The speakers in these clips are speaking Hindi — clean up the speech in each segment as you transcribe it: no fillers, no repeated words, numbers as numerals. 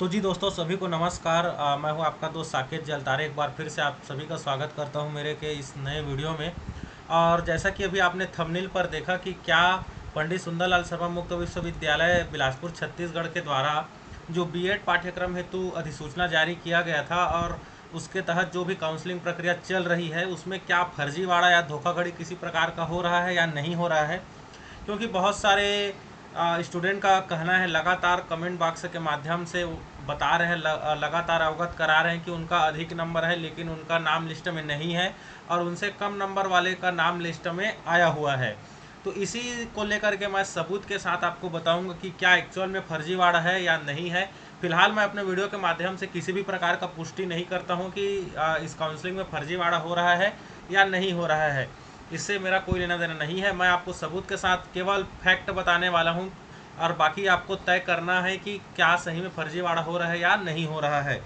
तो जी दोस्तों सभी को नमस्कार। मैं हूं आपका दोस्त साकेत जलतारे। एक बार फिर से आप सभी का स्वागत करता हूं मेरे के इस नए वीडियो में। और जैसा कि अभी आपने थंबनेल पर देखा कि क्या पंडित सुंदरलाल शर्मा मुक्त विश्वविद्यालय बिलासपुर छत्तीसगढ़ के द्वारा जो बीएड पाठ्यक्रम हेतु अधिसूचना जारी किया गया था और उसके तहत जो भी काउंसलिंग प्रक्रिया चल रही है उसमें क्या फर्जीवाड़ा या धोखाधड़ी किसी प्रकार का हो रहा है या नहीं हो रहा है। क्योंकि बहुत सारे स्टूडेंट का कहना है, लगातार कमेंट बॉक्स के माध्यम से बता रहे हैं, लगातार अवगत करा रहे हैं कि उनका अधिक नंबर है लेकिन उनका नाम लिस्ट में नहीं है और उनसे कम नंबर वाले का नाम लिस्ट में आया हुआ है। तो इसी को लेकर के मैं सबूत के साथ आपको बताऊंगा कि क्या एक्चुअल में फर्जीवाड़ा है या नहीं है। फिलहाल मैं अपने वीडियो के माध्यम से किसी भी प्रकार का पुष्टि नहीं करता हूं कि इस काउंसलिंग में फर्जीवाड़ा हो रहा है या नहीं हो रहा है। इससे मेरा कोई लेना देना नहीं है। मैं आपको सबूत के साथ केवल फैक्ट बताने वाला हूं और बाकी आपको तय करना है कि क्या सही में फर्जीवाड़ा हो रहा है या नहीं हो रहा है।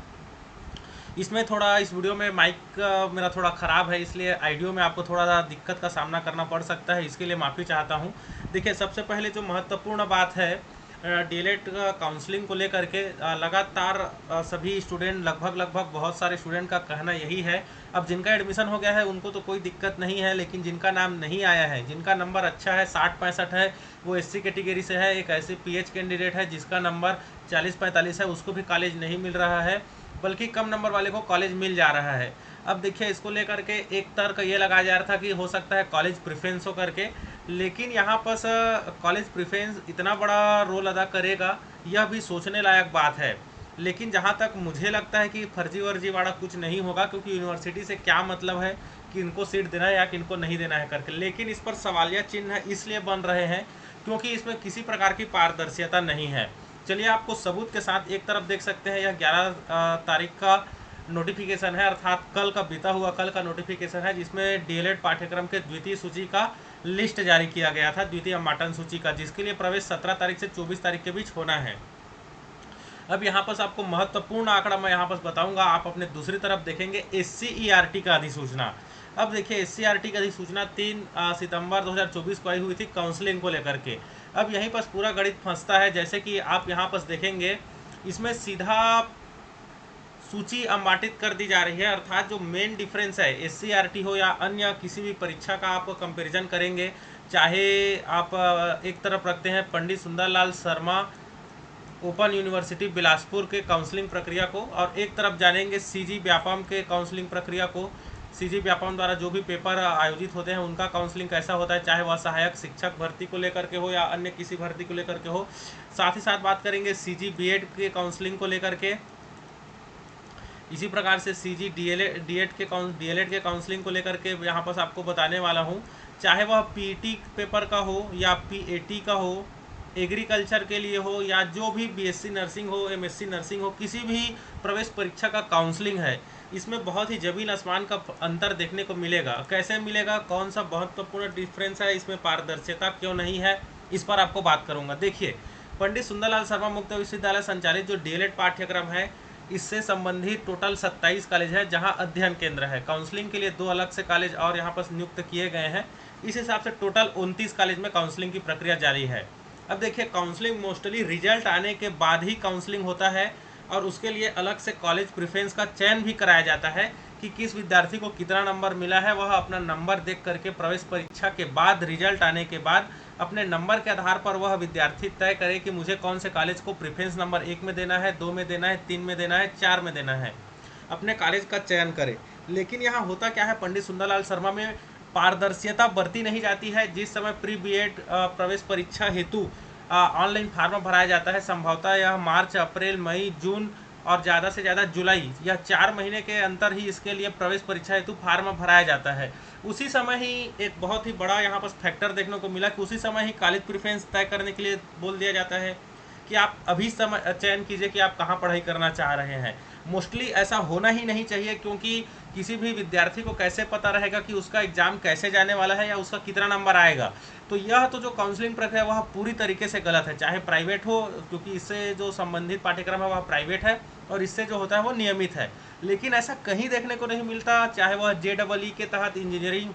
इसमें थोड़ा इस वीडियो में माइक मेरा थोड़ा ख़राब है, इसलिए ऑडियो में आपको थोड़ा सा दिक्कत का सामना करना पड़ सकता है। इसके लिए माफ़ी चाहता हूँ। देखिए, सबसे पहले जो महत्वपूर्ण बात है डीएलएड काउंसलिंग को लेकर के लगातार सभी स्टूडेंट लगभग बहुत सारे स्टूडेंट का कहना यही है। अब जिनका एडमिशन हो गया है उनको तो कोई दिक्कत नहीं है, लेकिन जिनका नाम नहीं आया है, जिनका नंबर अच्छा है 60-65 है, वो एससी कैटेगरी से है, एक ऐसे पीएच कैंडिडेट है जिसका नंबर 40-45 है, उसको भी कॉलेज नहीं मिल रहा है, बल्कि कम नंबर वाले को कॉलेज मिल जा रहा है। अब देखिए, इसको लेकर के एक तर्क ये लगाया जा रहा था कि हो सकता है कॉलेज प्रेफरेंस हो करके, लेकिन यहाँ पर कॉलेज प्रेफरेंस इतना बड़ा रोल अदा करेगा यह भी सोचने लायक बात है। लेकिन जहाँ तक मुझे लगता है कि फर्जी वर्जी वाला कुछ नहीं होगा, क्योंकि यूनिवर्सिटी से क्या मतलब है कि इनको सीट देना है या कि इनको नहीं देना है करके। लेकिन इस पर सवालिया चिन्ह इसलिए बन रहे हैं क्योंकि इसमें किसी प्रकार की पारदर्शिता नहीं है। चलिए आपको सबूत के साथ एक तरफ देख सकते हैं, यह 11 तारीख का नोटिफिकेशन है, अर्थात कल का बीता हुआ कल का नोटिफिकेशन है, जिसमें डीएलएड पाठ्यक्रम के द्वितीय सूची का लिस्ट जारी किया गया था, द्वितीय माटन सूची का, जिसके लिए प्रवेश 17 तारीख से 24 तारीख के बीच होना है। अब यहाँ पर आपको महत्वपूर्ण आंकड़ा मैं यहाँ पर बताऊंगा। आप अपने दूसरी तरफ देखेंगे SCERT का अधिसूचना। अब देखिए, SCERT की अधिसूचना 3 सितंबर 2024 को आई हुई थी काउंसलिंग को लेकर के। अब यहीं पर पूरा गणित फंसता है। जैसे कि आप यहाँ पर देखेंगे, इसमें सीधा सूची अमाटित कर दी जा रही है, अर्थात जो मेन डिफरेंस है SCERT हो या अन्य किसी भी परीक्षा का आप कंपैरिजन करेंगे, चाहे आप एक तरफ रखते हैं पंडित सुंदरलाल शर्मा ओपन यूनिवर्सिटी बिलासपुर के काउंसलिंग प्रक्रिया को और एक तरफ जानेंगे सीजी व्यापम के काउंसलिंग प्रक्रिया को। सीजी व्यापम द्वारा जो भी पेपर आयोजित होते हैं उनका काउंसलिंग कैसा होता है, चाहे वह सहायक शिक्षक भर्ती को लेकर के हो या अन्य किसी भर्ती को लेकर के हो। साथ ही साथ बात करेंगे सीजी बीएड के काउंसलिंग को लेकर के। इसी प्रकार से सीजी डीएलएड के काउंसलिंग को लेकर के यहाँ पर आपको बताने वाला हूँ, चाहे वह पीटी पेपर का हो या पीएटी का हो, एग्रीकल्चर के लिए हो या जो भी बीएससी नर्सिंग हो, एमएससी नर्सिंग हो, किसी भी प्रवेश परीक्षा का काउंसलिंग है, इसमें बहुत ही जमीन आसमान का अंतर देखने को मिलेगा। कैसे मिलेगा, कौन सा महत्वपूर्ण डिफरेंस है, इसमें पारदर्शिता क्यों नहीं है, इस पर आपको बात करूंगा। देखिए, पंडित सुंदरलाल शर्मा मुक्त विश्वविद्यालय संचालित जो डीएलएड पाठ्यक्रम है, इससे संबंधित टोटल 27 कॉलेज है जहां अध्ययन केंद्र है। काउंसलिंग के लिए 2 अलग से कॉलेज और यहां पर नियुक्त किए गए हैं। इस हिसाब से टोटल 29 कॉलेज में काउंसलिंग की प्रक्रिया जारी है। अब देखिए, काउंसलिंग मोस्टली रिजल्ट आने के बाद ही काउंसलिंग होता है और उसके लिए अलग से कॉलेज प्रेफरेंस का चयन भी कराया जाता है कि किस विद्यार्थी को कितना नंबर मिला है। वह अपना नंबर देख करके प्रवेश परीक्षा के बाद, रिजल्ट आने के बाद, अपने नंबर के आधार पर वह विद्यार्थी तय करे कि मुझे कौन से कॉलेज को प्रेफरेंस नंबर 1 में देना है, 2 में देना है, 3 में देना है, 4 में देना है, अपने कॉलेज का चयन करे। लेकिन यहाँ होता क्या है, पंडित सुंदरलाल शर्मा में पारदर्शिता बरती नहीं जाती है। जिस समय प्री बीएड प्रवेश परीक्षा हेतु ऑनलाइन फार्म भराया जाता है, संभवतः यह मार्च, अप्रैल, मई, जून और ज़्यादा से ज़्यादा जुलाई, यह 4 महीने के अंतर ही इसके लिए प्रवेश परीक्षा हेतु फार्म भराया जाता है। उसी समय ही एक बहुत ही बड़ा यहाँ पर फैक्टर देखने को मिला कि उसी समय ही कॉलेज प्रेफरेंस तय करने के लिए बोल दिया जाता है कि आप अभी समय चयन कीजिए कि आप कहाँ पढ़ाई करना चाह रहे हैं। मोस्टली ऐसा होना ही नहीं चाहिए, क्योंकि किसी भी विद्यार्थी को कैसे पता रहेगा कि उसका एग्जाम कैसे जाने वाला है या उसका कितना नंबर आएगा। तो यह तो जो काउंसलिंग प्रक्रिया वह पूरी तरीके से गलत है, चाहे प्राइवेट हो, क्योंकि इससे जो संबंधित पाठ्यक्रम है वह प्राइवेट है और इससे जो होता है वो नियमित है। लेकिन ऐसा कहीं देखने को नहीं मिलता, चाहे वह JEE के तहत इंजीनियरिंग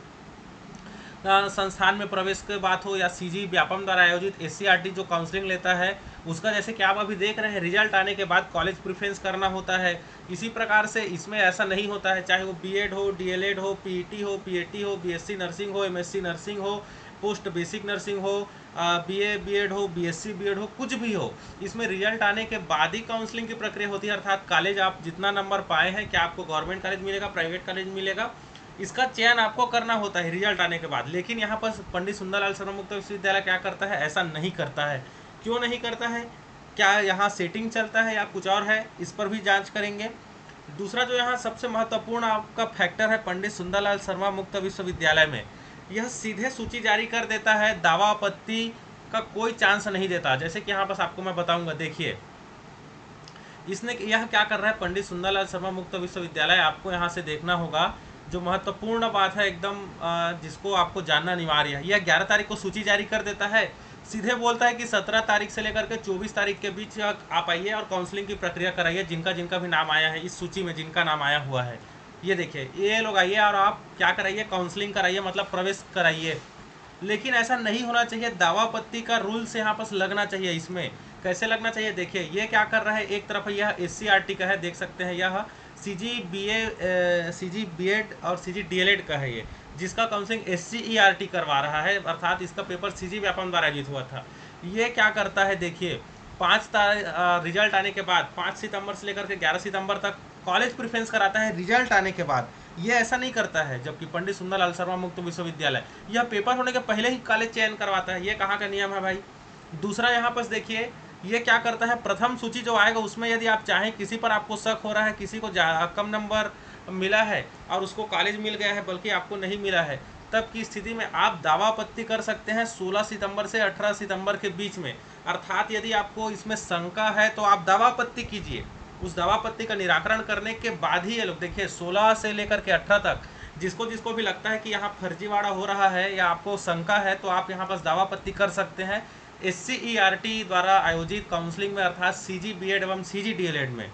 संस्थान में प्रवेश की बात हो या सीजी व्यापम द्वारा आयोजित एससीईआरटी जो काउंसलिंग लेता है उसका, जैसे कि आप अभी देख रहे हैं, रिजल्ट आने के बाद कॉलेज प्रेफरेंस करना होता है। इसी प्रकार से इसमें ऐसा नहीं होता है, चाहे वो बीएड हो, डीएलएड हो, पीईटी हो, पीएटी हो, बीएससी नर्सिंग हो, एमएससी नर्सिंग हो, पोस्ट बेसिक नर्सिंग हो, बीए बीएड हो, बीएससी बीएड हो, कुछ भी हो, इसमें रिजल्ट आने के बाद ही काउंसलिंग की प्रक्रिया होती है। अर्थात कॉलेज आप जितना नंबर पाए हैं, क्या आपको गवर्नमेंट कॉलेज मिलेगा, प्राइवेट कॉलेज मिलेगा, इसका चयन आपको करना होता है रिजल्ट आने के बाद। लेकिन यहाँ पर पंडित सुंदरलाल शर्मा मुक्त विश्वविद्यालय क्या करता है, ऐसा नहीं करता है। क्यों नहीं करता है, क्या यहाँ सेटिंग चलता है या कुछ और है, इस पर भी जांच करेंगे। दूसरा जो यहाँ सबसे महत्वपूर्ण आपका फैक्टर है पंडित सुंदरलाल शर्मा मुक्त विश्वविद्यालय में, यह सीधे सूची जारी कर देता है, दावा आपत्ति का कोई चांस नहीं देता। जैसे कि यहाँ बस आपको मैं बताऊंगा, देखिए इसने यह क्या कर रहा है, पंडित सुंदरलाल शर्मा मुक्त विश्वविद्यालय, आपको यहाँ से देखना होगा जो महत्वपूर्ण बात है एकदम, जिसको आपको जानना अनिवार्य है। यह 11 तारीख को सूची जारी कर देता है, सीधे बोलता है कि 17 तारीख से लेकर के 24 तारीख के बीच आप आइए और काउंसलिंग की प्रक्रिया कराइए, जिनका जिनका भी नाम आया है इस सूची में, जिनका नाम आया हुआ है, ये देखिए ये लोग आइए और आप क्या कराइए, काउंसलिंग कराइए, मतलब प्रवेश कराइए। लेकिन ऐसा नहीं होना चाहिए, दावा आपत्ति का रूल्स यहाँ पर लगना चाहिए। इसमें कैसे लगना चाहिए, देखिए ये क्या कर रहा है, एक तरफ यह एससीईआरटी का है, देख सकते हैं, यह सीजी बीएड और सीजी डीएलएड का है, ये जिसका काउंसलिंग एससीईआरटी करवा रहा है, अर्थात इसका पेपर सीजी व्यापम द्वारा आयोजित हुआ था। ये क्या करता है, देखिए 5 रिजल्ट आने के बाद 5 सितंबर से लेकर के 11 सितंबर तक कॉलेज प्रेफरेंस कराता है रिजल्ट आने के बाद। ये ऐसा नहीं करता है, जबकि पंडित सुंदरलाल शर्मा मुक्त विश्वविद्यालय यह पेपर होने के पहले ही कॉलेज चयन करवाता है। ये कहाँ का नियम है भाई। दूसरा यहाँ पर देखिए ये क्या करता है, प्रथम सूची जो आएगा उसमें यदि आप चाहें, किसी पर आपको शक हो रहा है, किसी को कम नंबर मिला है और उसको कॉलेज मिल गया है बल्कि आपको नहीं मिला है, तब की स्थिति में आप दावा आपत्ति कर सकते हैं 16 सितंबर से 18 सितंबर के बीच में। अर्थात यदि आपको इसमें शंका है तो आप दावा आपत्ति कीजिए, उस दावा आपत्ति का निराकरण करने के बाद ही ये लोग, देखिए 16 से लेकर के 18 तक जिसको जिसको भी लगता है कि यहाँ फर्जीवाड़ा हो रहा है या आपको शंका है, तो आप यहाँ पर दावा आपत्ति कर सकते हैं एससीईआरटी द्वारा आयोजित काउंसलिंग में, अर्थात सीजी बीएड एवं सीजी डीएलएड में।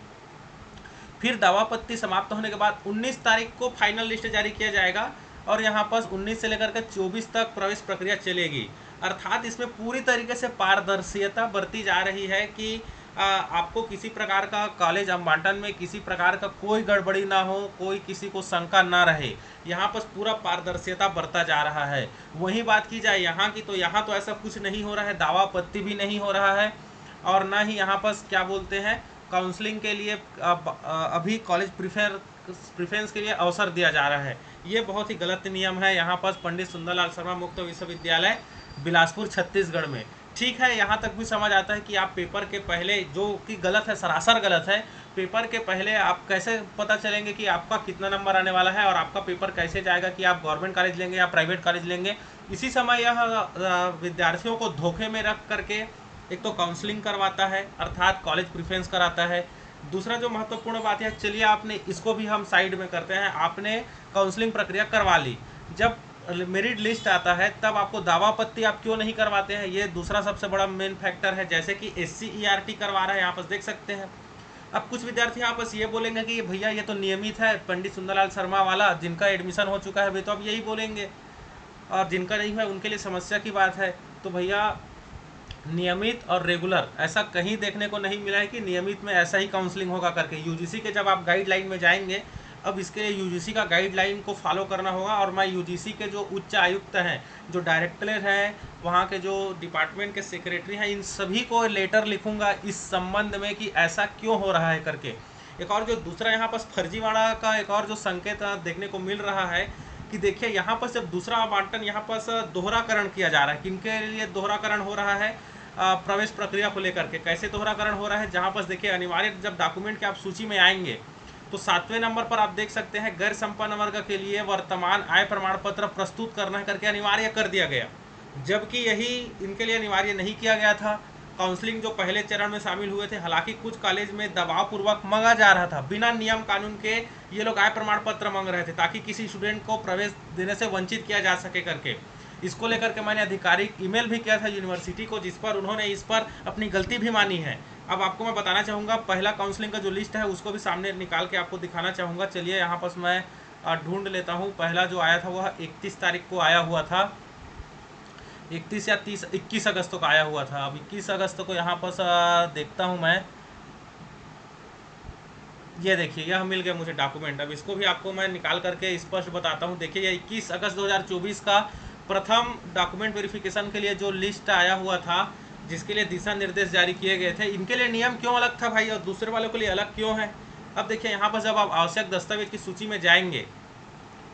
फिर दावा आपत्ति समाप्त होने के बाद 19 तारीख को फाइनल लिस्ट जारी किया जाएगा और यहाँ पर 19 से लेकर के 24 तक प्रवेश प्रक्रिया चलेगी। अर्थात इसमें पूरी तरीके से पारदर्शिता बरती जा रही है कि आपको किसी प्रकार का कॉलेज आवंटन में किसी प्रकार का कोई गड़बड़ी ना हो, कोई किसी को शंका ना रहे। यहाँ पर पूरा पारदर्शिता बरता जा रहा है। वही बात की जाए यहाँ की, तो यहाँ तो ऐसा कुछ नहीं हो रहा है, दावा आपत्ति भी नहीं हो रहा है और ना ही यहाँ पर क्या बोलते हैं, काउंसलिंग के लिए अभी कॉलेज प्रेफरेंस के लिए अवसर दिया जा रहा है। ये बहुत ही गलत नियम है यहाँ पर पंडित सुंदरलाल शर्मा मुक्त विश्वविद्यालय बिलासपुर छत्तीसगढ़ में। ठीक है, यहाँ तक भी समझ आता है कि आप पेपर के पहले, जो कि गलत है, सरासर गलत है, पेपर के पहले आप कैसे पता चलेंगे कि आपका कितना नंबर आने वाला है और आपका पेपर कैसे जाएगा कि आप गवर्नमेंट कॉलेज लेंगे या प्राइवेट कॉलेज लेंगे। इसी समय यह विद्यार्थियों को धोखे में रख करके एक तो काउंसलिंग करवाता है, अर्थात कॉलेज प्रेफरेंस कराता है। दूसरा जो महत्वपूर्ण बात है, चलिए आपने इसको भी हम साइड में करते हैं, आपने काउंसलिंग प्रक्रिया करवा ली, जब मेरिट लिस्ट आता है तब आपको दावा आपत्ति आप क्यों नहीं करवाते हैं, ये दूसरा सबसे बड़ा मेन फैक्टर है। जैसे कि एससीईआरटी करवा रहा है, यहाँ पर देख सकते हैं। अब कुछ विद्यार्थी यहाँ पर ये बोलेंगे कि भैया ये तो नियमित है, पंडित सुंदरलाल शर्मा वाला, जिनका एडमिशन हो चुका है वे तो अब यही बोलेंगे, और जिनका नहीं है उनके लिए समस्या की बात है। तो भैया नियमित और रेगुलर ऐसा कहीं देखने को नहीं मिला है कि नियमित में ऐसा ही काउंसलिंग होगा करके। यूजीसी के जब आप गाइडलाइन में जाएंगे, अब इसके लिए यूजीसी का गाइडलाइन को फॉलो करना होगा, और मैं यूजीसी के जो उच्च आयुक्त हैं, जो डायरेक्टर हैं, वहाँ के जो डिपार्टमेंट के सेक्रेटरी हैं, इन सभी को लेटर लिखूंगा इस संबंध में कि ऐसा क्यों हो रहा है करके। एक और जो दूसरा यहाँ पर फर्जीवाड़ा का एक और जो संकेत देखने को मिल रहा है कि देखिए यहाँ पर जब दूसरा आवंटन यहाँ पर दोहराकरण किया जा रहा है, किनके लिए दोहराकरण हो रहा है, प्रवेश प्रक्रिया को लेकर के। कैसे दोहराकरण हो रहा है, जहाँ पर देखिए अनिवार्य जब डॉक्यूमेंट के आप सूची में आएंगे तो 7वें नंबर पर आप देख सकते हैं गैर संपन्न वर्ग के लिए वर्तमान आय प्रमाण पत्र प्रस्तुत करना करके अनिवार्य कर दिया गया, जबकि यही इनके लिए अनिवार्य नहीं किया गया था। काउंसलिंग जो पहले चरण में शामिल हुए थे, हालांकि कुछ कॉलेज में दबावपूर्वक मांगा जा रहा था, बिना नियम कानून के ये लोग आय प्रमाण पत्र मांग रहे थे ताकि किसी स्टूडेंट को प्रवेश देने से वंचित किया जा सके करके। इसको लेकर के मैंने आधिकारिक ईमेल भी किया था यूनिवर्सिटी को, जिस पर उन्होंने इस पर अपनी गलती भी मानी है। अब आपको मैं बताना चाहूँगा, पहला काउंसलिंग का जो लिस्ट है उसको भी सामने निकाल के आपको दिखाना चाहूँगा। चलिए यहाँ पर मैं ढूंढ लेता हूँ। पहला जो आया था वह 31 तारीख को आया हुआ था, 31 या 30, 21 अगस्त को आया हुआ था। अब 21 अगस्त को यहाँ पर देखता हूँ मैं, ये देखिए यह मिल गया मुझे डॉक्यूमेंट। अब इसको भी आपको मैं निकाल करके स्पष्ट बताता हूँ। देखिए ये 21 अगस्त 2024 का प्रथम डॉक्यूमेंट वेरिफिकेशन के लिए जो लिस्ट आया हुआ था, जिसके लिए दिशा निर्देश जारी किए गए थे, इनके लिए नियम क्यों अलग था भाई और दूसरे वालों के लिए अलग क्यों है। अब देखिए यहाँ पर जब आप आवश्यक दस्तावेज की सूची में जाएंगे,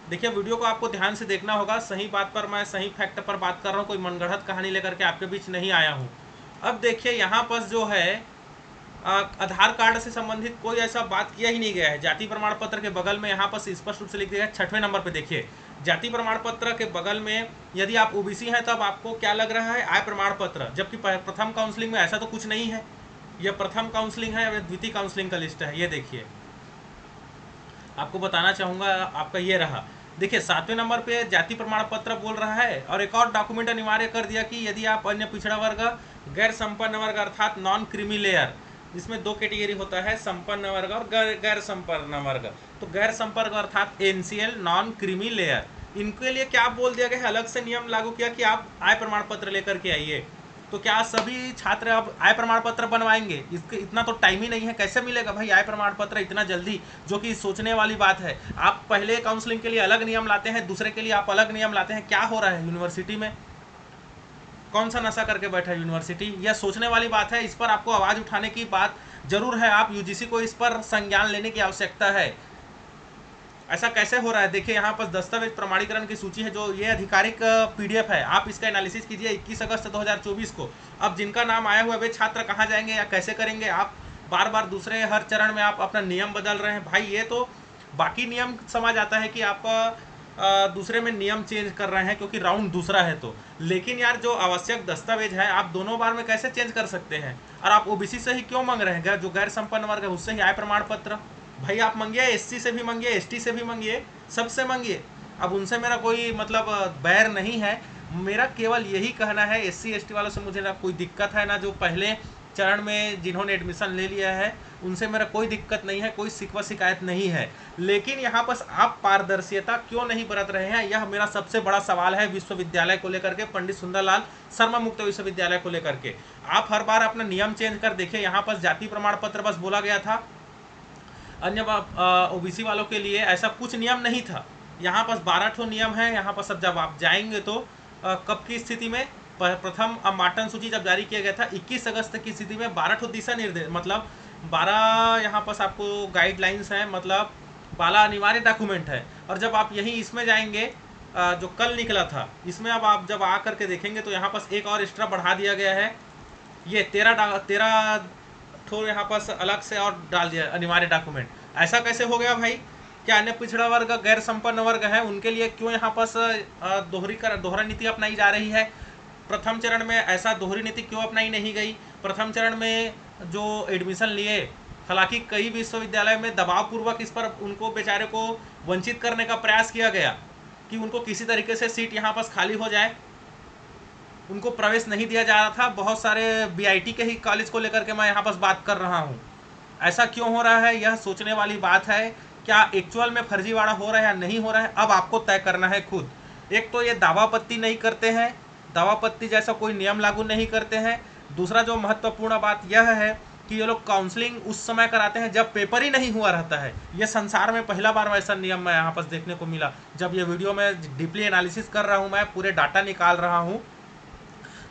देखिए वीडियो को आपको ध्यान से देखना होगा, सही बात पर मैं सही फैक्ट पर बात कर रहा हूँ, कोई मनगढ़ंत कहानी लेकर के आपके बीच नहीं आया हूँ। अब देखिए यहाँ पर जो है आधार कार्ड से संबंधित कोई ऐसा बात किया ही नहीं गया है। जाति प्रमाण पत्र के बगल में यहाँ पर स्पष्ट रूप से लिख दिया है 6वें नंबर पे। देखिए जाति प्रमाण पत्र के बगल में यदि आप ओबीसी हैं तब आपको क्या लग रहा है, आय प्रमाण पत्र, जबकि प्रथम काउंसलिंग में ऐसा तो कुछ नहीं है। यह प्रथम काउंसलिंग है या द्वितीय काउंसलिंग का लिस्ट है। ये देखिए आपको बताना चाहूँगा, आपका ये रहा। देखिए 7वें नंबर पे जाति प्रमाण पत्र बोल रहा है, और एक और डॉक्यूमेंट अनिवार्य कर दिया कि यदि आप अन्य पिछड़ा वर्ग, गैर संपन्न वर्ग अर्थात नॉन क्रीमी लेयर, जिसमें 2 कैटेगरी होता है, संपन्न वर्ग और गैर संपन्न वर्ग। तो गैर संपर्क अर्थात एनसीएल, नॉन क्रीमी लेयर, इनके लिए क्या बोल दिया गया है, अलग से नियम लागू किया कि आप आय प्रमाण पत्र लेकर के आइए। तो क्या सभी छात्र अब आय प्रमाण पत्र बनवाएंगे? इसके इतना तो टाइम ही नहीं है, कैसे मिलेगा भाई आय प्रमाण पत्र इतना जल्दी, जो कि सोचने वाली बात है। आप पहले काउंसलिंग के लिए अलग नियम लाते हैं, दूसरे के लिए आप अलग नियम लाते हैं, क्या हो रहा है यूनिवर्सिटी में? कौन सा नशा करके बैठा है यूनिवर्सिटी? यह सोचने वाली बात है, इस पर आपको आवाज उठाने की बात जरूर है। आप यूजीसी को इस पर संज्ञान लेने की आवश्यकता है। ऐसा कैसे हो रहा है? देखिए यहाँ पर दस्तावेज प्रमाणीकरण की सूची है, जो ये आधिकारिक पीडीएफ है, आप इसका एनालिसिस कीजिए 21 अगस्त 2024 को। अब जिनका नाम आया हुआ है वे छात्र कहाँ जाएंगे या कैसे करेंगे? आप बार बार दूसरे हर चरण में आप अपना नियम बदल रहे हैं भाई। ये तो बाकी नियम समझ आता है कि आप दूसरे में नियम चेंज कर रहे हैं क्योंकि राउंड दूसरा है तो, लेकिन यार जो आवश्यक दस्तावेज है आप दोनों बार में कैसे चेंज कर सकते हैं? और आप ओबीसी से ही क्यों मांग रहे हैं? जो गैर संपन्न वर्ग है उससे ही आय प्रमाण पत्र भाई आप मांगिए, एससी से भी मांगिए, एसटी से भी मांगिए, सबसे मांगिए। अब उनसे मेरा कोई मतलब बैर नहीं है, मेरा केवल यही कहना है, एससी एसटी वालों से मुझे ना कोई दिक्कत है, ना जो पहले चरण में जिन्होंने एडमिशन ले लिया है उनसे मेरा कोई दिक्कत नहीं है, कोई शिकवा शिकायत नहीं है। लेकिन यहाँ पर आप पारदर्शिता क्यों नहीं बरत रहे हैं, यह मेरा सबसे बड़ा सवाल है विश्वविद्यालय को लेकर के, पंडित सुंदरलाल शर्मा मुक्त विश्वविद्यालय को लेकर के। आप हर बार अपना नियम चेंज कर देखिए। यहाँ पर जाति प्रमाण पत्र बस बोला गया था, अन्य ओबीसी वालों के लिए ऐसा कुछ नियम नहीं था। यहाँ पर 12 नियम है। यहाँ पर सब जब आप जाएंगे तो कब की स्थिति में, प्रथम माटन सूची जब जारी किया गया था 21 अगस्त की स्थिति में 12 दिशा निर्देश, मतलब 12 यहाँ पर आपको गाइडलाइंस हैं, मतलब 12 अनिवार्य डॉक्यूमेंट है। और जब आप यहीं इसमें जाएंगे जो कल निकला था, इसमें अब आप जब आ करके देखेंगे तो यहाँ पर एक और एक्स्ट्रा बढ़ा दिया गया है, ये 13 ठो यहाँ पर अलग से और डाल दिया अनिवार्य डॉक्यूमेंट। ऐसा कैसे हो गया भाई? क्या अन्य पिछड़ा वर्ग, गैर संपन्न वर्ग है, उनके लिए क्यों यहाँ पर दोहरा नीति अपनाई जा रही है? प्रथम चरण में ऐसा दोहरी नीति क्यों अपनाई नहीं गई? प्रथम चरण में जो एडमिशन लिए, हालांकि कई विश्वविद्यालय में दबाव पूर्वक इस पर उनको बेचारे को वंचित करने का प्रयास किया गया कि उनको किसी तरीके से सीट यहाँ पर खाली हो जाए, उनको प्रवेश नहीं दिया जा रहा था। बहुत सारे बीआईटी के ही कॉलेज को लेकर के मैं यहाँ पर बात कर रहा हूँ। ऐसा क्यों हो रहा है, यह सोचने वाली बात है। क्या एक्चुअल में फर्जीवाड़ा हो रहा है या नहीं हो रहा है, अब आपको तय करना है खुद। एक तो ये दावापत्ती नहीं करते हैं, दावापत्ती जैसा कोई नियम लागू नहीं करते हैं। दूसरा जो महत्वपूर्ण बात यह है कि ये लोग काउंसलिंग उस समय कराते हैं जब पेपर ही नहीं हुआ रहता है। ये संसार में पहला बार ऐसा नियम मैं यहाँ पर देखने को मिला। जब ये वीडियो में डीपली एनालिसिस कर रहा हूँ, मैं पूरे डाटा निकाल रहा हूँ,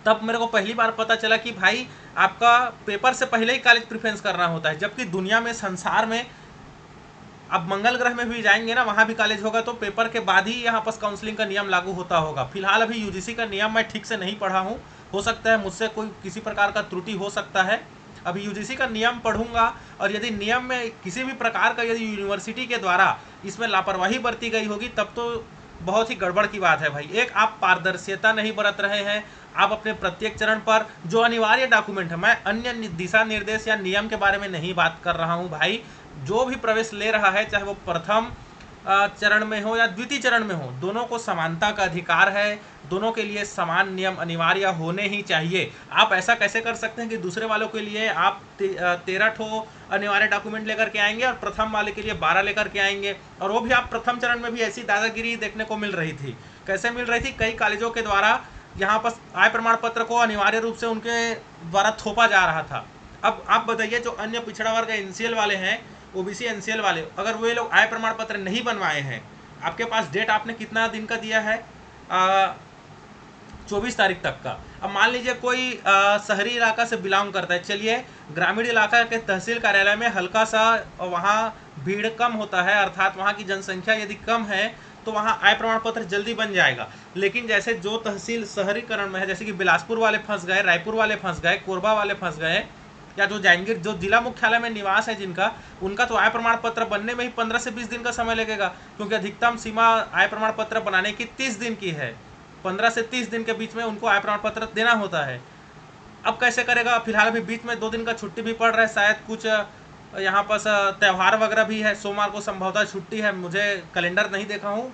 तब मेरे को पहली बार पता चला कि भाई आपका पेपर से पहले ही कॉलेज प्रेफरेंस करना होता है। जबकि दुनिया में, संसार में, अब मंगल ग्रह में भी जाएंगे ना, वहाँ भी कॉलेज होगा तो पेपर के बाद ही यहाँ पर काउंसलिंग का नियम लागू होता होगा। फिलहाल अभी यूजीसी का नियम मैं ठीक से नहीं पढ़ा हूँ, हो सकता है मुझसे कोई किसी प्रकार का त्रुटि हो सकता है। अभी यूजीसी का नियम पढ़ूंगा, और यदि नियम में किसी भी प्रकार का यदि यूनिवर्सिटी के द्वारा इसमें लापरवाही बरती गई होगी तब तो बहुत ही गड़बड़ की बात है भाई। एक, आप पारदर्शिता नहीं बरत रहे हैं। आप अपने प्रत्येक चरण पर जो अनिवार्य डॉक्यूमेंट है, मैं अन्य दिशा निर्देश या नियम के बारे में नहीं बात कर रहा हूं भाई। जो भी प्रवेश ले रहा है, चाहे वो प्रथम चरण में हो या द्वितीय चरण में हो, दोनों को समानता का अधिकार है, दोनों के लिए समान नियम अनिवार्य होने ही चाहिए। आप ऐसा कैसे कर सकते हैं कि दूसरे वालों के लिए आप 13 ठो अनिवार्य डॉक्यूमेंट लेकर के आएंगे और प्रथम वाले के लिए 12 लेकर के आएंगे, और वो भी आप प्रथम चरण में भी ऐसी दादागिरी देखने को मिल रही थी। कैसे मिल रही थी? कई कॉलेजों के द्वारा यहाँ पर आय प्रमाण पत्र को अनिवार्य रूप से उनके द्वारा थोपा जा रहा था। अब आप बताइए, जो अन्य पिछड़ा वर्ग एनसीएल वाले हैं, ओबीसी एनसीएल वाले, अगर वे लोग आय प्रमाण पत्र नहीं बनवाए हैं, आपके पास डेट आपने कितना दिन का दिया है? 24 तारीख तक का। अब मान लीजिए कोई शहरी इलाका से बिलोंग करता है, चलिए ग्रामीण इलाका के तहसील कार्यालय में हल्का सा वहाँ भीड़ कम होता है, अर्थात वहाँ की जनसंख्या यदि कम है तो वहाँ आय प्रमाण पत्र जल्दी बन जाएगा। लेकिन जैसे जो तहसील शहरीकरण में है, जैसे कि बिलासपुर वाले फंस गए, रायपुर वाले फंस गए, कोरबा वाले फंस गए, या जो जांजगीर जो जिला मुख्यालय में निवास है जिनका, उनका तो आय प्रमाण पत्र बनने में ही 15 से 20 दिन का समय लगेगा, क्योंकि अधिकतम सीमा आय प्रमाण पत्र बनाने की 30 दिन की है। 15 से 30 दिन के बीच में उनको आय प्रमाण पत्र देना होता है। अब कैसे करेगा? फिलहाल अभी बीच में 2 दिन का छुट्टी भी पड़ रहा है, शायद कुछ यहाँ पर त्यौहार वगैरह भी है, सोमवार को संभवतः छुट्टी है, मुझे कैलेंडर नहीं देखा हूँ,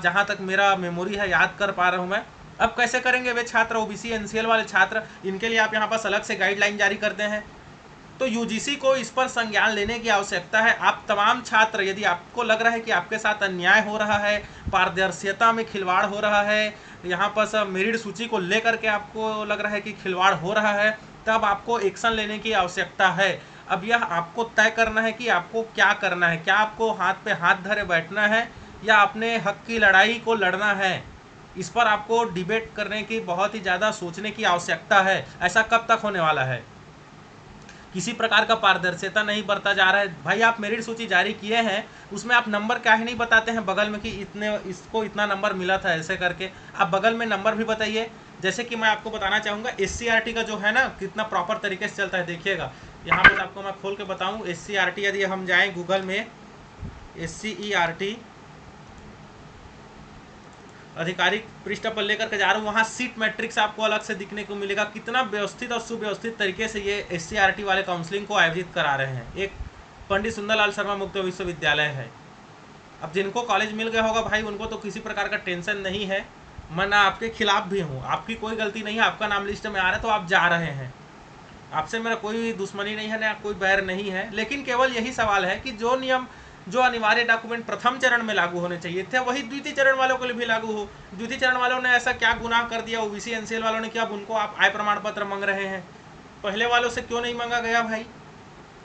जहाँ तक मेरा मेमोरी है याद कर पा रहा हूँ मैं। अब कैसे करेंगे वे छात्र, ओबीसी एनसीएल वाले छात्र? इनके लिए आप यहाँ पास अलग से गाइडलाइन जारी करते हैं, तो यूजीसी को इस पर संज्ञान लेने की आवश्यकता है। आप तमाम छात्र, यदि आपको लग रहा है कि आपके साथ अन्याय हो रहा है, पारदर्शिता में खिलवाड़ हो रहा है, यहाँ पर मेरिट सूची को लेकर के आपको लग रहा है कि खिलवाड़ हो रहा है, तब आपको एक्शन लेने की आवश्यकता है। अब यह आपको तय करना है कि आपको क्या करना है। क्या आपको हाथ पे हाथ धरे बैठना है या अपने हक की लड़ाई को लड़ना है? इस पर आपको डिबेट करने की, बहुत ही ज़्यादा सोचने की आवश्यकता है। ऐसा कब तक होने वाला है? किसी प्रकार का पारदर्शिता नहीं बरता जा रहा है। भाई आप मेरिट सूची जारी किए हैं, उसमें आप नंबर क्या ही नहीं बताते हैं बगल में कि इतने इसको इतना नंबर मिला था, ऐसे करके आप बगल में नंबर भी बताइए। जैसे कि मैं आपको बताना चाहूँगा SCRT का जो है ना, कितना प्रॉपर तरीके से चलता है। देखिएगा यहाँ पर आपको मैं खोल के बताऊँ, SCRT यदि हम जाएँ गूगल में, SCERT आधिकारिक पृष्ठ पर लेकर के जा रहा हूँ, वहाँ सीट मैट्रिक्स आपको अलग से दिखने को मिलेगा। कितना व्यवस्थित और सुव्यवस्थित तरीके से ये SCRT वाले काउंसलिंग को आयोजित करा रहे हैं। एक पंडित सुंदरलाल शर्मा मुक्त विश्वविद्यालय है। अब जिनको कॉलेज मिल गया होगा भाई, उनको तो किसी प्रकार का टेंशन नहीं है। मैं ना आपके खिलाफ भी हूँ, आपकी कोई गलती नहीं है, आपका नाम लिस्ट में आ रहा है तो आप जा रहे हैं, आपसे मेरा कोई दुश्मनी नहीं है, ना कोई बैर नहीं है। लेकिन केवल यही सवाल है कि जो नियम, जो अनिवार्य डॉक्यूमेंट प्रथम चरण में लागू होने चाहिए थे, वही द्वितीय चरण वालों के लिए भी लागू हो। द्वितीय चरण वालों ने ऐसा क्या गुनाह कर दिया ओबीसी एनसीएल वालों ने कि अब उनको आप आय प्रमाण पत्र मांग रहे हैं? पहले वालों से क्यों नहीं मांगा गया भाई?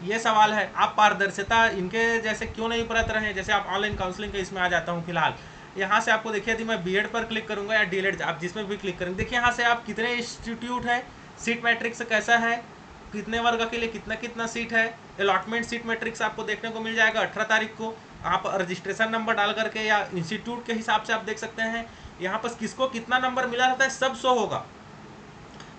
ये सवाल है। आप पारदर्शिता इनके जैसे क्यों नहीं बरत रहे हैं? जैसे आप ऑनलाइन काउंसलिंग के इसमें आ जाता हूँ फिलहाल, यहाँ से आपको देखिए, यदि मैं बीएड पर क्लिक करूँगा या डीएलएड, आप जिसमें भी क्लिक करेंगे, देखिए यहाँ से आप कितने इंस्टीट्यूट है, सीट मैट्रिक्स कैसा है, कितने वर्ग के लिए कितना कितना सीट है, अलॉटमेंट सीट मैट्रिक्स आपको देखने को मिल जाएगा 18 तारीख को। आप रजिस्ट्रेशन नंबर डाल करके या इंस्टीट्यूट के हिसाब से आप देख सकते हैं यहाँ पर किसको कितना नंबर मिला रहता है, सब शो होगा।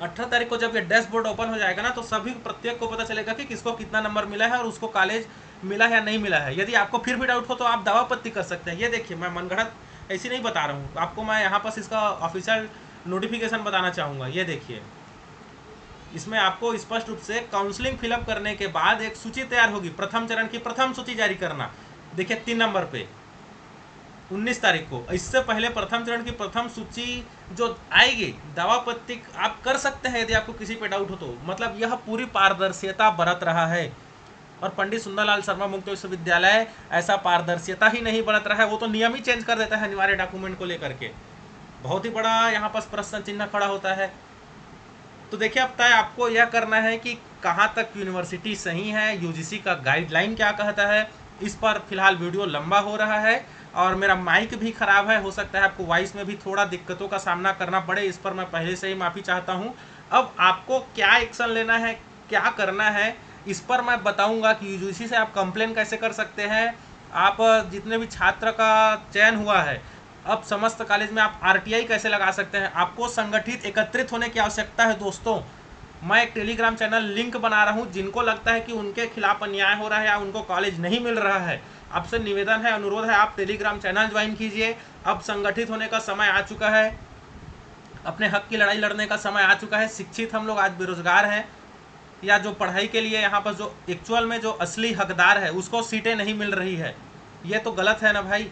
18 तारीख को जब ये डैशबोर्ड ओपन हो जाएगा ना, तो सभी प्रत्येक को पता चलेगा कि किसको कितना नंबर मिला है और उसको कॉलेज मिला है या नहीं मिला है। यदि आपको फिर भी डाउट हो तो आप दावापत्ति कर सकते हैं। ये देखिए, मैं मनगढ़ंत ऐसी नहीं बता रहा हूँ आपको, मैं यहाँ पर इसका ऑफिशियल नोटिफिकेशन बताना चाहूँगा। ये देखिए, इसमें आपको स्पष्ट रूप से काउंसलिंग फिलअप करने के बाद एक सूची तैयार होगी, प्रथम चरण की प्रथम सूची जारी करना। देखिए 3 नंबर पे 19 तारीख को, इससे पहले प्रथम चरण की प्रथम सूची जो आएगी, दावापत्ति आप कर सकते हैं यदि आपको किसी पे डाउट हो तो। मतलब यह पूरी पारदर्शिता बरत रहा है, और पंडित सुंदरलाल शर्मा मुक्त विश्वविद्यालय ऐसा पारदर्शिता ही नहीं बरत रहा है, वो तो नियम ही चेंज कर देता है अनिवार्य डॉक्यूमेंट को लेकर के। बहुत ही बड़ा यहाँ पर प्रश्न चिन्ह खड़ा होता है। तो देखिए, अब तय आपको यह करना है कि कहाँ तक यूनिवर्सिटी सही है, यूजीसी का गाइडलाइन क्या कहता है। इस पर फिलहाल वीडियो लंबा हो रहा है और मेरा माइक भी ख़राब है, हो सकता है आपको वॉइस में भी थोड़ा दिक्कतों का सामना करना पड़े, इस पर मैं पहले से ही माफ़ी चाहता हूँ। अब आपको क्या एक्शन लेना है, क्या करना है, इस पर मैं बताऊँगा कि यूजीसी से आप कंप्लेन कैसे कर सकते हैं। आप जितने भी छात्र का चयन हुआ है, अब समस्त कॉलेज में आप आरटीआई कैसे लगा सकते हैं। आपको संगठित एकत्रित होने की आवश्यकता है दोस्तों। मैं एक टेलीग्राम चैनल लिंक बना रहा हूं, जिनको लगता है कि उनके खिलाफ अन्याय हो रहा है या उनको कॉलेज नहीं मिल रहा है, आपसे निवेदन है, अनुरोध है, आप टेलीग्राम चैनल ज्वाइन कीजिए। अब संगठित होने का समय आ चुका है, अपने हक की लड़ाई लड़ने का समय आ चुका है। शिक्षित हम लोग आज बेरोजगार हैं, या जो पढ़ाई के लिए यहाँ पर जो एक्चुअल में जो असली हकदार है उसको सीटें नहीं मिल रही है। ये तो गलत है ना भाई।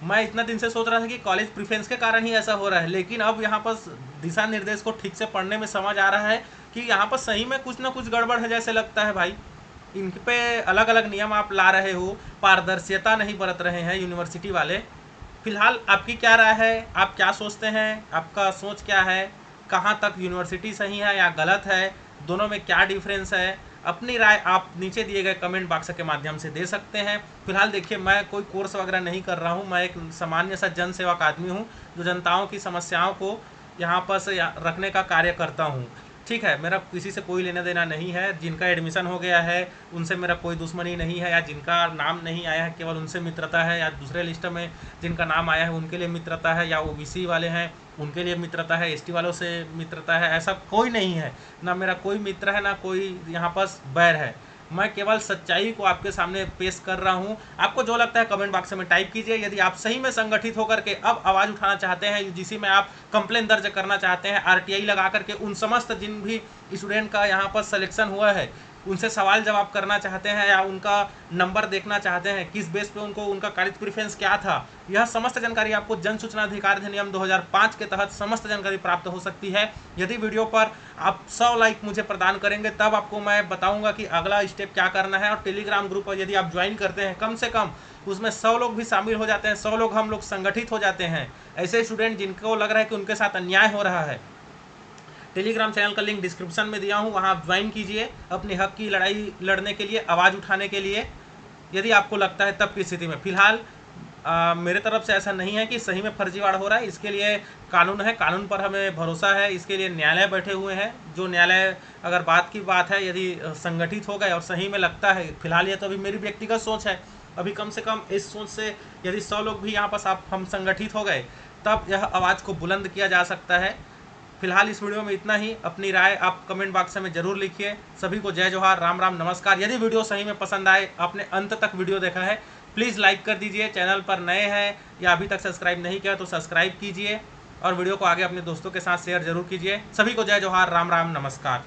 मैं इतना दिन से सोच रहा था कि कॉलेज प्रिफरेंस के कारण ही ऐसा हो रहा है, लेकिन अब यहाँ पर दिशा निर्देश को ठीक से पढ़ने में समझ आ रहा है कि यहाँ पर सही में कुछ ना कुछ गड़बड़ है जैसे लगता है भाई। इन पे अलग अलग नियम आप ला रहे हो, पारदर्शिता नहीं बरत रहे हैं यूनिवर्सिटी वाले। फिलहाल आपकी क्या राय है, आप क्या सोचते हैं, आपका सोच क्या है, कहाँ तक यूनिवर्सिटी सही है या गलत है, दोनों में क्या डिफरेंस है? अपनी राय आप नीचे दिए गए कमेंट बॉक्स के माध्यम से दे सकते हैं। फिलहाल देखिए, मैं कोई कोर्स वगैरह नहीं कर रहा हूँ, मैं एक सामान्य सा जन सेवक आदमी हूँ जो जनताओं की समस्याओं को यहाँ पर से रखने का कार्य करता हूँ। ठीक है, मेरा किसी से कोई लेना देना नहीं है। जिनका एडमिशन हो गया है उनसे मेरा कोई दुश्मनी नहीं है, या जिनका नाम नहीं आया है केवल उनसे मित्रता है, या दूसरे लिस्ट में जिनका नाम आया है उनके लिए मित्रता है, या ओबीसी वाले हैं उनके लिए मित्रता है, एसटी वालों से मित्रता है। ऐसा कोई नहीं है, ना मेरा कोई मित्र है ना कोई यहाँ पर बैर है। मैं केवल सच्चाई को आपके सामने पेश कर रहा हूँ। आपको जो लगता है कमेंट बॉक्स में टाइप कीजिए। यदि आप सही में संगठित होकर के अब आवाज़ उठाना चाहते हैं, यूजीसी में आप कंप्लेन दर्ज करना चाहते हैं, आरटीआई लगा करके उन समस्त जिन भी स्टूडेंट का यहाँ पर सिलेक्शन हुआ है उनसे सवाल जवाब करना चाहते हैं, या उनका नंबर देखना चाहते हैं किस बेस पे उनको उनका कॉलेज प्रेफरेंस क्या था, यह समस्त जानकारी आपको जन सूचना अधिकार अधिनियम 2005 के तहत समस्त जानकारी प्राप्त हो सकती है। यदि वीडियो पर आप 100 लाइक मुझे प्रदान करेंगे तब आपको मैं बताऊंगा कि अगला स्टेप क्या करना है। और टेलीग्राम ग्रुप पर यदि आप ज्वाइन करते हैं, कम से कम उसमें 100 लोग भी शामिल हो जाते हैं, 100 लोग हम लोग संगठित हो जाते हैं, ऐसे स्टूडेंट जिनको लग रहा है कि उनके साथ अन्याय हो रहा है। टेलीग्राम चैनल का लिंक डिस्क्रिप्शन में दिया हूँ, वहाँ आप ज्वाइन कीजिए अपने हक की लड़ाई लड़ने के लिए, आवाज़ उठाने के लिए, यदि आपको लगता है तब की स्थिति में। फिलहाल मेरे तरफ से ऐसा नहीं है कि सही में फर्जीवाड़ा हो रहा है। इसके लिए कानून है, कानून पर हमें भरोसा है, इसके लिए न्यायालय बैठे हुए हैं। जो न्यायालय अगर बात की बात है, यदि संगठित हो गए और सही में लगता है, फिलहाल ये तो अभी मेरी व्यक्तिगत सोच है, अभी कम से कम इस सोच से यदि 100 लोग भी यहाँ पर हम संगठित हो गए तब यह आवाज़ को बुलंद किया जा सकता है। फिलहाल इस वीडियो में इतना ही। अपनी राय आप कमेंट बॉक्स में जरूर लिखिए। सभी को जय जोहार, राम राम, नमस्कार। यदि वीडियो सही में पसंद आए, आपने अंत तक वीडियो देखा है, प्लीज़ लाइक कर दीजिए। चैनल पर नए हैं या अभी तक सब्सक्राइब नहीं किया तो सब्सक्राइब कीजिए, और वीडियो को आगे अपने दोस्तों के साथ शेयर जरूर कीजिए। सभी को जय जोहार, राम राम, नमस्कार।